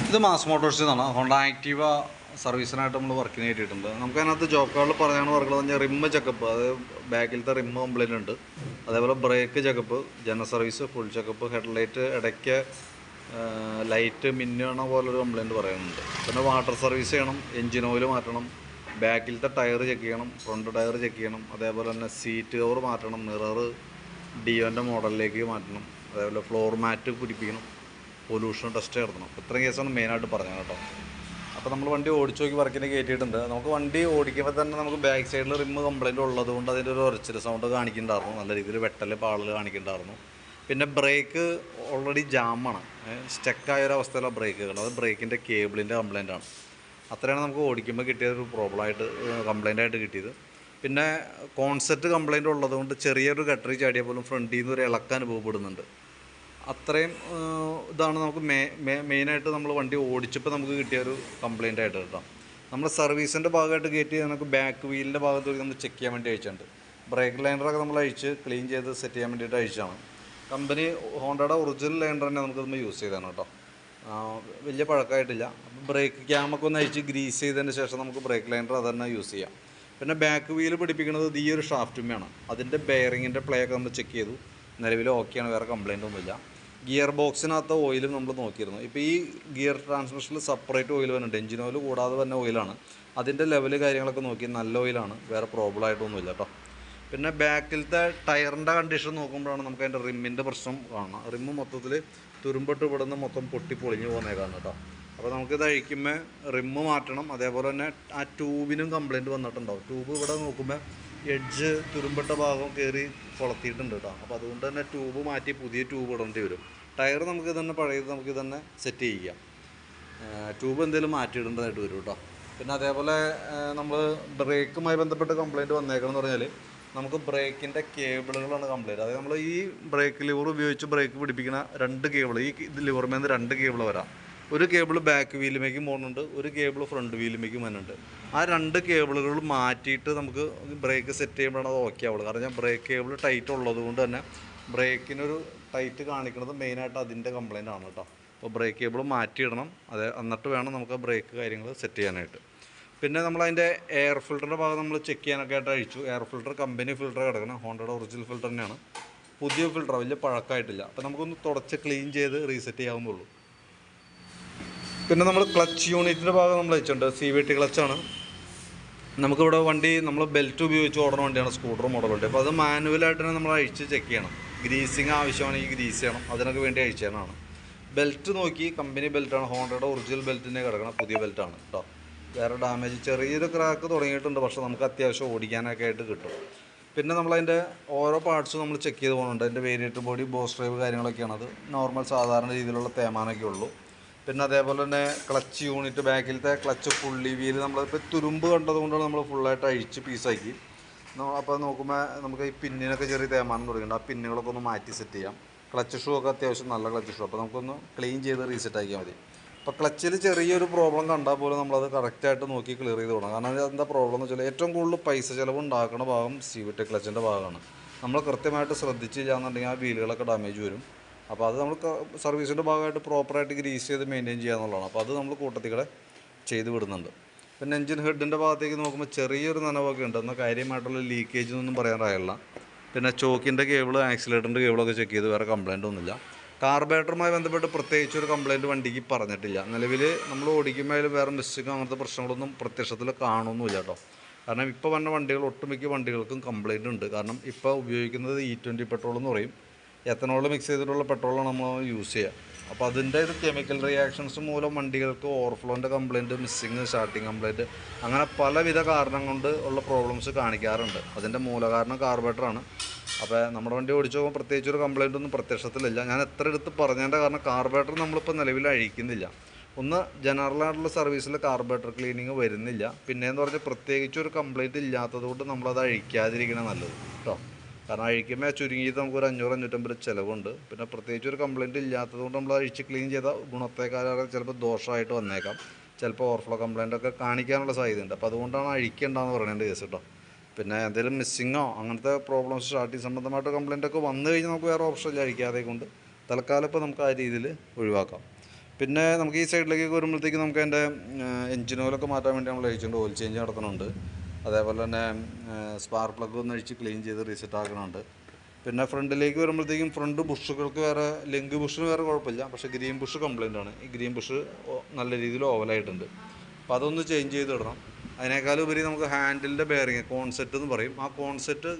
ഇത് മാസ് മോട്ടോഴ്സിൽ നിന്നാണ്. Honda Activa സർവീസിനായിട്ട് നമ്മൾ വർക്കിന് കയറ്റിയിട്ടുണ്ട്. നമുക്ക് അതിനകത്ത് ജോബ് കാർഡിൽ പറയാൻ വർക്കുള്ളത് പറഞ്ഞാൽ റിമ്മ് ചെക്കപ്പ്, അത് ബാക്കിലത്തെ റിമ്മ് കംപ്ലൈൻറ്റ് ഉണ്ട്. അതേപോലെ break checkup, general service, full checkup, headlight ഇടയ്ക്ക് ലൈറ്റ് മിന്നണ പോലൊരു കംപ്ലൈൻറ്റ് പറയുന്നുണ്ട്. പിന്നെ വാട്ടർ സർവീസ് ചെയ്യണം, എൻജിൻ ഓയിൽ മാറ്റണം, ബാക്കിലത്തെ ടയർ ചെക്ക് ചെയ്യണം, ഫ്രണ്ട് ടയർ ചെക്ക് ചെയ്യണം. അതേപോലെ തന്നെ സീറ്റ് കവർ മാറ്റണം, മിറർ ഡിയോൻ്റെ മോഡലിലേക്ക് മാറ്റണം. അതേപോലെ ഫ്ലോർ മാറ്റ് പിടിപ്പിക്കണം, പൊല്യൂഷൻ ടെസ്റ്റ് നടത്തണം. ഇത്രയും കേസാണ് മെയിനായിട്ട് പറഞ്ഞത് കേട്ടോ. അപ്പോൾ നമ്മൾ വണ്ടി ഓടിച്ച് നോക്കി വർക്കിന് കയറ്റിയിട്ടുണ്ട്. നമുക്ക് വണ്ടി ഓടിക്കുമ്പോൾ തന്നെ നമുക്ക് ബാക്ക് സൈഡിൽ റിമ്മ് കംപ്ലൈൻറ്റ് ഉള്ളത് കൊണ്ട് അതിൻ്റെ ഒരു ഒരച്ചിൽ സൗണ്ട് കാണിക്കുന്നുണ്ടായിരുന്നു. നല്ല രീതിയിൽ വെട്ടൽ പാളൽ കാണിക്കുന്നുണ്ടായിരുന്നു. പിന്നെ ബ്രേക്ക് ഓൾറെഡി ജാമാണ്, സ്റ്റക്കായൊരവസ്ഥയിലാണ് ബ്രേക്കുകൾ. അത് ബ്രേക്കിൻ്റെ കേബിളിൻ്റെ കംപ്ലൈൻറ്റാണ്. അത്രയാണ് നമുക്ക് ഓടിക്കുമ്പോൾ കിട്ടിയൊരു പ്രോബ്ലമായിട്ട് കംപ്ലൈൻറ്റായിട്ട് കിട്ടിയത്. പിന്നെ കോൺസെപ്റ്റ് കംപ്ലൈൻറ്റ് ഉള്ളതുകൊണ്ട് ചെറിയൊരു ഗട്ടറി ചാടിയാൽ പോലും ഫ്രണ്ടിൽ നിന്ന് ഒരു ഇളക്കാൻ അനുഭവപ്പെടുന്നുണ്ട്. അത്രയും ഇതാണ് നമുക്ക് മെയിനായിട്ട് നമ്മൾ വണ്ടി ഓടിച്ചപ്പോൾ നമുക്ക് കിട്ടിയൊരു കംപ്ലൈൻ്റ് ആയിട്ട് കേട്ടോ. നമ്മൾ സർവീസിൻ്റെ ഭാഗമായിട്ട് കയറ്റി നമുക്ക് ബാക്ക് വീലിൻ്റെ ഭാഗത്ത് നമ്മൾ ചെക്ക് ചെയ്യാൻ വേണ്ടി അയച്ചിട്ടുണ്ട്. ബ്രേക്ക് ലൈനറൊക്കെ നമ്മൾ അഴിച്ച് ക്ലീൻ ചെയ്ത് സെറ്റ് ചെയ്യാൻ വേണ്ടിയിട്ട് അയച്ചാണ്. കമ്പനി ഹോണ്ടയുടെ ഒറിജിനൽ ലൈനർ തന്നെ നമുക്കതൊന്ന് യൂസ് ചെയ്താണ് കേട്ടോ. വലിയ പഴക്കമായിട്ടില്ല. അപ്പോൾ ബ്രേക്ക് ക്യാമൊക്കെ ഒന്ന് അഴിച്ച് ഗ്രീസ് ചെയ്തതിന് ശേഷം നമുക്ക് ബ്രേക്ക് ലൈനർ അത് തന്നെ യൂസ് ചെയ്യാം. പിന്നെ ബാക്ക് വീല് പിടിപ്പിക്കുന്നത് ഈ ഒരു ഷാഫ്റ്റുമാണ്. അതിൻ്റെ ബെയറിങ്ങിൻ്റെ പ്ലേ ഒക്കെ നമ്മൾ ചെക്ക് ചെയ്തു. നിലവിൽ ഓക്കെയാണ്, വേറെ കംപ്ലൈൻ്റ് ഒന്നുമില്ല. ഗിയർ ബോക്സിനകത്ത് ഓയിലും നമ്മൾ നോക്കിയിരുന്നു. ഇപ്പോൾ ഈ ഗിയർ ട്രാൻസ്മിഷനിൽ സെപ്പറേറ്റ് ഓയിൽ വരുന്നുണ്ട്, എഞ്ചിൻ ഓയിൽ കൂടാതെ തന്നെ ഓയിലാണ്. അതിൻ്റെ ലെവല് കാര്യങ്ങളൊക്കെ നോക്കി നല്ല ഓയിലാണ്, വേറെ പ്രോബ്ലം ആയിട്ടൊന്നുമില്ല കേട്ടോ. പിന്നെ ബാക്കിലത്തെ ടയറിൻ്റെ കണ്ടീഷൻ നോക്കുമ്പോഴാണ് നമുക്ക് അതിൻ്റെ റിമ്മിൻ്റെ പ്രശ്നം കാണണം. റിമ്മ് മൊത്തത്തിൽ തുരുമ്പിട്ട് ഇവിടുന്ന് മൊത്തം പൊട്ടി പൊളിഞ്ഞ് പോകുന്നേക്കാണ് കേട്ടോ. അപ്പോൾ നമുക്കിത് അഴിക്കുമ്പോൾ റിമ്മ് മാറ്റണം. അതേപോലെ തന്നെ ആ ട്യൂബിനും കംപ്ലൈൻറ്റ് വന്നിട്ടുണ്ടാവും. ട്യൂബ് ഇവിടെ നോക്കുമ്പോൾ എഡ്ജ് തുരുമ്പിട്ട ഭാഗം കയറി കൊളത്തിയിട്ടുണ്ട് കേട്ടോ. അപ്പോൾ അതുകൊണ്ട് തന്നെ ട്യൂബ് മാറ്റി പുതിയ ട്യൂബ് ഇടേണ്ടി വരും. ടയർ നമുക്ക് തന്നെ പഴയത് നമുക്ക് തന്നെ സെറ്റ് ചെയ്യാം. ട്യൂബ് എന്തെങ്കിലും മാറ്റിയിടേണ്ടതായിട്ട് വരും കേട്ടോ. പിന്നെ അതേപോലെ നമ്മൾ ബ്രേക്കുമായി ബന്ധപ്പെട്ട് കംപ്ലൈൻറ്റ് വന്നേക്കണമെന്ന് പറഞ്ഞാൽ നമുക്ക് ബ്രേക്കിൻ്റെ കേബിളുകളാണ് കംപ്ലൈൻറ്റ്. അതായത് നമ്മൾ ഈ ബ്രേക്ക് ലിവർ ഉപയോഗിച്ച് ബ്രേക്ക് പിടിപ്പിക്കുന്ന രണ്ട് കേബിൾ, ഈ ലിവറിൽ നിന്ന് രണ്ട് കേബിൾ വരാം. ഒരു കേബിൾ ബാക്ക് വീലുമേക്കും പോകുന്നുണ്ട്, ഒരു കേബിൾ ഫ്രണ്ട് വീലുമേക്കും വരുന്നുണ്ട്. ആ രണ്ട് കേബിളുകൾ മാറ്റിയിട്ട് നമുക്ക് ബ്രേക്ക് സെറ്റ് ചെയ്യുമ്പോഴാണ് അത് ഓക്കെ ആവുള്ളൂ. കാരണം ബ്രേക്ക് കേബിൾ ടൈറ്റ് ഉള്ളത് കൊണ്ട് തന്നെ ബ്രേക്കിനൊരു ടൈറ്റ് കാണിക്കുന്നത് മെയിനായിട്ട് അതിൻ്റെ കംപ്ലൈൻ്റ് ആണ് കേട്ടോ. അപ്പോൾ ബ്രേക്ക് കേബിൾ മാറ്റിയിടണം. എന്നിട്ട് വേണം നമുക്ക് ബ്രേക്ക് കാര്യങ്ങൾ സെറ്റ് ചെയ്യാനായിട്ട്. പിന്നെ നമ്മളതിൻ്റെ എയർ ഫിൽറ്ററിൻ്റെ ഭാഗം നമ്മൾ ചെക്ക് ചെയ്യാനൊക്കെ ആയിട്ട് അഴിച്ചു. എയർ ഫിൽറ്റർ കമ്പനി ഫിൽറ്റർ കിടക്കണം, ഹോണ്ടയുടെ ഒറിജിനൽ ഫിൽറ്റർ തന്നെയാണ്. പുതിയ ഫിൽറ്റർ, വലിയ പഴക്കമായിട്ടില്ല. അപ്പോൾ നമുക്കൊന്ന് തുടച്ച് ക്ലീൻ ചെയ്ത് റീസെറ്റ് ചെയ്യാവുന്നുള്ളൂ. പിന്നെ നമ്മൾ ക്ലച്ച് യൂണിറ്റിൻ്റെ ഭാഗം നമ്മൾ വെച്ചിട്ടുണ്ട്. CVT ക്ലച്ചാണ്. നമുക്കിവിടെ വണ്ടി നമ്മൾ ബെൽറ്റ് ഉപയോഗിച്ച് ഓടുന്ന വണ്ടിയാണ്, സ്കൂട്ടർ മോഡലുണ്ട്. അപ്പോൾ അത് മാനുവലായിട്ട് തന്നെ നമ്മൾ അഴിച്ച് ചെക്ക് ചെയ്യണം. ഗ്രീസിങ് ആവശ്യമാണെങ്കിൽ ഗ്രീസ് ചെയ്യണം, അതിനൊക്കെ വേണ്ടി അഴിച്ചതാണ്. ബെൽറ്റ് നോക്കി കമ്പനി ബെൽറ്റാണ്, ഹോണ്ടയുടെ ഒറിജിനൽ ബെൽറ്റിനെ കിടക്കണം, പുതിയ ബെൽറ്റാണ് കേട്ടോ. വേറെ ഡാമേജ് ചെറിയൊരു ക്രാക്ക് തുടങ്ങിയിട്ടുണ്ട്, പക്ഷേ നമുക്ക് അത്യാവശ്യം ഓടിക്കാനൊക്കെ ആയിട്ട് കിട്ടും. പിന്നെ നമ്മളതിൻ്റെ ഓരോ പാർട്സും നമ്മൾ ചെക്ക് ചെയ്ത് പോകുന്നുണ്ട്. അതിൻ്റെ വേരിയേറ്റർ ബോഡി, ബോസ് ഡ്രൈവ് കാര്യങ്ങളൊക്കെയാണ്. അത് നോർമൽ സാധാരണ രീതിയിലുള്ള തേമാനൊക്കെ ഉള്ളൂ. പിന്നെ അതേപോലെ തന്നെ ക്ലച്ച് യൂണിറ്റ്, ബാക്കിലത്തെ ക്ലച്ച് പുള്ളി വീല് നമ്മളിപ്പോൾ തുരുമ്പ് കണ്ടതുകൊണ്ടാണ് നമ്മൾ ഫുള്ളായിട്ട് അഴിച്ച് പീസാക്കി. അപ്പോൾ നോക്കുമ്പോൾ നമുക്ക് ഈ പിന്നിനൊക്കെ ചെറിയ തേമാനം തുടങ്ങിയിട്ടുണ്ട്. ആ പിന്നുകളൊക്കെ ഒന്ന് മാറ്റി സെറ്റ് ചെയ്യാം. ക്ലച്ച് ഷൂ ഒക്കെ അത്യാവശ്യം നല്ല ക്ലച്ച് ഷൂ, അപ്പോൾ നമുക്കൊന്ന് ക്ലീൻ ചെയ്ത് റീസെറ്റ് ആക്കിയാൽ മതി. അപ്പോൾ ക്ലച്ചിൽ ചെറിയൊരു പ്രോബ്ലം കണ്ടാൽ പോലും നമ്മളത് കറക്റ്റായിട്ട് നോക്കി ക്ലിയർ ചെയ്ത് പോകണം. കാരണം അതെന്താ പ്രോബ്ലം എന്ന് വെച്ചാൽ ഏറ്റവും കൂടുതൽ പൈസ ചിലവ് ഉണ്ടാക്കുന്ന ഭാഗം CVT ക്ലച്ചിൻ്റെ ഭാഗമാണ്. നമ്മൾ കൃത്യമായിട്ട് ശ്രദ്ധിച്ചില്ല എന്നുണ്ടെങ്കിൽ ആ വീലുകളൊക്കെ ഡാമേജ് വരും. അപ്പോൾ അത് നമ്മൾ സർവീസിൻ്റെ ഭാഗമായിട്ട് പ്രോപ്പറായിട്ട് ഗ്രീസ് ചെയ്ത് മെയിൻറ്റെയിൻ ചെയ്യുക എന്നുള്ളതാണ്. അപ്പോൾ അത് നമ്മൾ കൂട്ടത്തിൽ കൂടെ ചെയ്ത് വിടുന്നുണ്ട്. പിന്നെ എഞ്ചിൻ ഹെഡിൻ്റെ ഭാഗത്തേക്ക് നോക്കുമ്പോൾ ചെറിയൊരു നനവൊക്കെ ഉണ്ട്, എന്നാൽ കാര്യമായിട്ടുള്ള ലീക്കേജ് ഒന്നും പറയാറായില്ല. പിന്നെ ചോക്കിൻ്റെ കേബിൾ, ആക്സിലേറ്ററിൻ്റെ കേബിളൊക്കെ ചെക്ക് ചെയ്ത് വേറെ കംപ്ലൈൻ്റ് ഒന്നുമില്ല. കാർബറേറ്ററുമായി ബന്ധപ്പെട്ട് പ്രത്യേകിച്ച് ഒരു കംപ്ലൈൻറ്റ് വണ്ടിക്ക് പറഞ്ഞിട്ടില്ല. നിലവിൽ നമ്മൾ ഓടിക്കുമ്പോൾ അതിൽ വേറെ മിസ്റ്റേക്കും അങ്ങനത്തെ പ്രശ്നങ്ങളൊന്നും പ്രത്യക്ഷത്തിൽ കാണുമൊന്നുമില്ല കേട്ടോ. കാരണം ഇപ്പോൾ വന്ന വണ്ടികൾ, ഒട്ടുമിക്ക വണ്ടികൾക്കും കംപ്ലൈൻറ്റ് ഉണ്ട്. കാരണം ഇപ്പോൾ ഉപയോഗിക്കുന്നത് E20 പെട്രോൾ എന്ന് പറയും. എത്തനോൾ മിക്സ് ചെയ്തിട്ടുള്ള പെട്രോളാണ് നമ്മൾ യൂസ് ചെയ്യുക. അപ്പോൾ അതിൻ്റെ ഒരു കെമിക്കൽ റിയാക്ഷൻസ് മൂലം വണ്ടികൾക്ക് ഓവർഫ്ലോൻ്റെ കംപ്ലൈൻറ്റ്, മിസ്സിങ്, സ്റ്റാർട്ടിങ് കംപ്ലൈൻറ്റ്, അങ്ങനെ പലവിധ കാരണം കൊണ്ട് ഉള്ള പ്രോബ്ലംസ് കാണിക്കാറുണ്ട്. അതിൻ്റെ മൂലകാരണം കാർബറേറ്ററാണ്. അപ്പോൾ നമ്മുടെ വണ്ടി ഓടിച്ചു പോകുമ്പോൾ പ്രത്യേകിച്ച് ഒരു കംപ്ലൈൻ്റ് ഒന്നും പ്രത്യക്ഷത്തിലില്ല. ഞാൻ എത്ര എടുത്ത് പറഞ്ഞതിൻ്റെ കാരണം കാർബറേറ്റർ നമ്മളിപ്പോൾ നിലവിൽ അഴിക്കുന്നില്ല. ഒന്ന്, ജനറലായിട്ടുള്ള സർവീസിൽ കാർബറേറ്റർ ക്ലീനിങ് വരുന്നില്ല. പിന്നെയെന്ന് പറഞ്ഞാൽ പ്രത്യേകിച്ച് ഒരു കംപ്ലൈൻറ്റ് ഇല്ലാത്തത് കൊണ്ട് നമ്മളത് അഴിക്കാതിരിക്കണം നല്ലത് കേട്ടോ. കാരണം അഴിക്കുമ്പോൾ ചുരുങ്ങിയത് നമുക്കൊരു 500-550 ചിലവുണ്ട്. പിന്നെ പ്രത്യേകിച്ച് ഒരു കംപ്ലൈൻറ്റ് ഇല്ലാത്തത് കൊണ്ട് നമ്മൾ അഴിച്ച് ക്ലീൻ ചെയ്ത ഗുണത്തേക്കാളൊക്കെ ചിലപ്പോൾ ദോഷമായിട്ട് വന്നേക്കാം. ചിലപ്പോൾ ഓവർഫ്ലോ കംപ്ലൈൻറ്റൊക്കെ കാണിക്കാനുള്ള സാധ്യതയുണ്ട്. അപ്പോൾ അതുകൊണ്ടാണ് അഴിക്കേണ്ടതെന്ന് പറയേണ്ട കേസ് കേട്ടോ. പിന്നെ എന്തെങ്കിലും മിസ്സിങ്ങോ അങ്ങനത്തെ പ്രോബ്ലംസ്, സ്റ്റാർട്ടിങ് സംബന്ധമായിട്ട് കംപ്ലൈൻറ്റൊക്കെ വന്നു കഴിഞ്ഞാൽ നമുക്ക് വേറെ ഓപ്ഷൻ ഇല്ല അഴിക്കാതെ കൊണ്ട്. തൽക്കാലം ഇപ്പോൾ നമുക്ക് ആ രീതിയിൽ ഒഴിവാക്കാം. പിന്നെ നമുക്ക് ഈ സൈഡിലേക്ക് വരുമ്പോഴത്തേക്ക് നമുക്ക് അതിൻ്റെ എഞ്ചിൻ ഓയിലൊക്കെ മാറ്റാൻ വേണ്ടി നമ്മൾ അഴിച്ചിട്ടുണ്ട്, ഓയിൽ ചേഞ്ച് നടത്തുന്നുണ്ട്. അതേപോലെ തന്നെ സ്പാർക്ക് പ്ലഗ് ഒന്ന് അഴിച്ച് ക്ലീൻ ചെയ്ത് റീസെറ്റ് ആക്കുന്നുണ്ട്. പിന്നെ ഫ്രണ്ടിലേക്ക് വരുമ്പോഴത്തേക്കും ഫ്രണ്ട് ബുഷുകൾക്ക് വേറെ, ലെങ്ക് ബുഷിന് വേറെ കുഴപ്പമില്ല, പക്ഷേ ഗ്രീൻ ബുഷ് കംപ്ലൈൻ്റ് ആണ്. ഈ ഗ്രീൻ ബുഷ് നല്ല രീതിയിൽ ഓവലായിട്ടുണ്ട്. അപ്പോൾ അതൊന്ന് ചേഞ്ച് ചെയ്തിടണം. അതിനേക്കാളും ഉപരി നമുക്ക് ഹാൻഡിലിൻ്റെ ബെയറിങ്, കോൺസെറ്റ് എന്ന് പറയും, ആ കോൺസെറ്റ്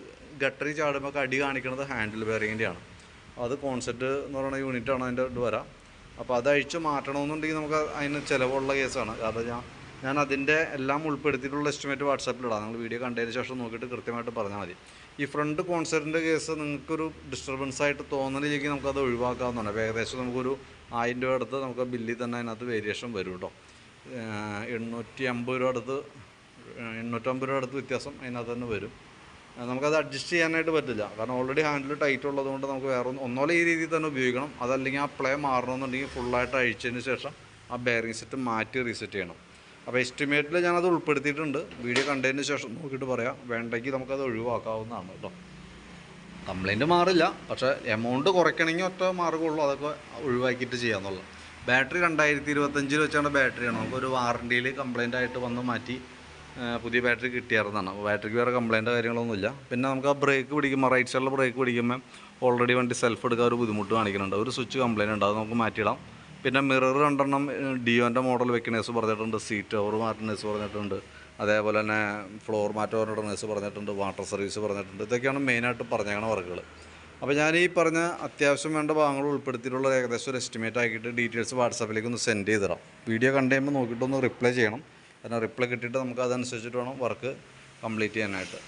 ഗട്ടറി ചാടുമ്പോൾ അടി കാണിക്കുന്നത് ഹാൻഡിൽ ബെയറിങ്ങിൻ്റെയാണ്. അത് കോൺസെറ്റ് എന്ന് പറയുന്ന യൂണിറ്റാണ് അതിൻ്റെ ഇത് വരാം. അപ്പോൾ അത് അഴിച്ച് മാറ്റണമെന്നുണ്ടെങ്കിൽ നമുക്ക് അതിന് ചിലവുള്ള കേസാണ്. കാരണം ഞാൻ അതിൻ്റെ എല്ലാം ഉൾപ്പെടുത്തിയിട്ടുള്ള എസ്റ്റിമേറ്റ് വാട്സാപ്പിലിടാം. നിങ്ങൾ വീഡിയോ കണ്ടതിന് ശേഷം നോക്കിയിട്ട് കൃത്യമായിട്ട് പറഞ്ഞാൽ മതി. ഈ ഫ്രണ്ട് കോൺസെറ്റിൻ്റെ കേസ് നിങ്ങൾക്കൊരു ഡിസ്റ്റർബൻസ് ആയിട്ട് തോന്നലിലേക്ക് നമുക്കത് ഒഴിവാക്കാവുന്നതാണ്. അപ്പോൾ ഏകദേശം നമുക്കൊരു 1000 രൂപ അടുത്ത് നമുക്ക് ബില്ലിൽ തന്നെ അതിനകത്ത് വേരിയേഷൻ വരും കേട്ടോ. 850 രൂപ അടുത്ത് 850 രൂപ അടുത്ത് വ്യത്യാസം അതിനകത്ത് തന്നെ വരും. നമുക്കത് അഡ്ജസ്റ്റ് ചെയ്യാനായിട്ട് പറ്റില്ല. കാരണം ഓൾറെഡി ഹാൻഡിൽ ടൈറ്റ് ഉള്ളതുകൊണ്ട് നമുക്ക് വേറെ ഒന്നോലെ ഈ രീതിയിൽ തന്നെ ഉപയോഗിക്കണം. അതല്ലെങ്കിൽ ആ പ്ലേ മാറണമെന്നുണ്ടെങ്കിൽ ഫുള്ളായിട്ട് അഴിച്ചതിന് ശേഷം ആ ബെയറിംഗ് സെറ്റ് മാറ്റി റീസെറ്റ് ചെയ്യണം. അപ്പോൾ എസ്റ്റിമേറ്റിൽ ഞാനത് ഉൾപ്പെടുത്തിയിട്ടുണ്ട്. വീഡിയോ കണ്ടതിന് ശേഷം നോക്കിയിട്ട് പറയാം. വേണ്ടെങ്കിൽ നമുക്കത് ഒഴിവാക്കാവുന്നതാണ് കേട്ടോ. കംപ്ലൈൻറ്റ് മാറില്ല, പക്ഷേ എമൗണ്ട് കുറയ്ക്കണമെങ്കിൽ ഒറ്റ മാർഗ്ഗമുള്ളൂ, അതൊക്കെ ഒഴിവാക്കിയിട്ട് ചെയ്യാമെന്നുള്ളത്. ബാറ്ററി 2025 വെച്ചാണ് ബാറ്ററിയാണ്. നമുക്കൊരു വാറണ്ടിയിൽ കംപ്ലൈൻ്റ് ആയിട്ട് വന്ന് മാറ്റി പുതിയ ബാറ്ററി കിട്ടിയായിരുന്നതാണ്. അപ്പോൾ ബാറ്ററിക്ക് വേറെ കംപ്ലൈൻറ്റ് കാര്യങ്ങളൊന്നുമില്ല. പിന്നെ നമുക്ക് ആ ബ്രേക്ക് പിടിക്കുമ്പോൾ, റൈറ്റ് സൈഡിൽ ബ്രേക്ക് പിടിക്കുമ്പോൾ ഓൾറെഡി വണ്ടി സെൽഫ് എടുക്കാൻ ഒരു ബുദ്ധിമുട്ട് കാണിക്കുന്നുണ്ട്. ഒരു സ്വിച്ച് കംപ്ലൈൻറ്റ് ഉണ്ട്, അത് നമുക്ക് മാറ്റിയിടാം. പിന്നെ മിറർ 2 ഡിയോൻ്റെ മോഡൽ വെക്കണേഴ്സ് പറഞ്ഞിട്ടുണ്ട്, സീറ്റ് ഓവർ മാറ്റണേഴ്സ് പറഞ്ഞിട്ടുണ്ട്, അതേപോലെ തന്നെ ഫ്ലോർ മാറ്റ് പറഞ്ഞിടണേഴ്സ് പറഞ്ഞിട്ടുണ്ട്, വാട്ടർ സർവീസ് പറഞ്ഞിട്ടുണ്ട്. ഇതൊക്കെയാണ് മെയിനായിട്ട് പറഞ്ഞേക്കണ വർക്കുകൾ. അപ്പോൾ ഞാൻ ഈ പറഞ്ഞ അത്യാവശ്യം വേണ്ട ഭാഗങ്ങൾ ഉൾപ്പെടുത്തിയിട്ടുള്ള ഏകദേശം ഒരു എസ്റ്റിമേറ്റ് ആക്കിയിട്ട് ഡീറ്റെയിൽസ് വാട്സാപ്പിലേക്ക് ഒന്ന് സെൻഡ് ചെയ്ത് തരാം. വീഡിയോ കണ്ടു കഴിയുമ്പോൾ നോക്കിയിട്ടൊന്ന് റിപ്ലൈ ചെയ്യണം. കാരണം റിപ്ലൈ കിട്ടിയിട്ട് നമുക്ക് അതനുസരിച്ചിട്ട് വേണം വർക്ക് കംപ്ലീറ്റ് ചെയ്യാനായിട്ട്.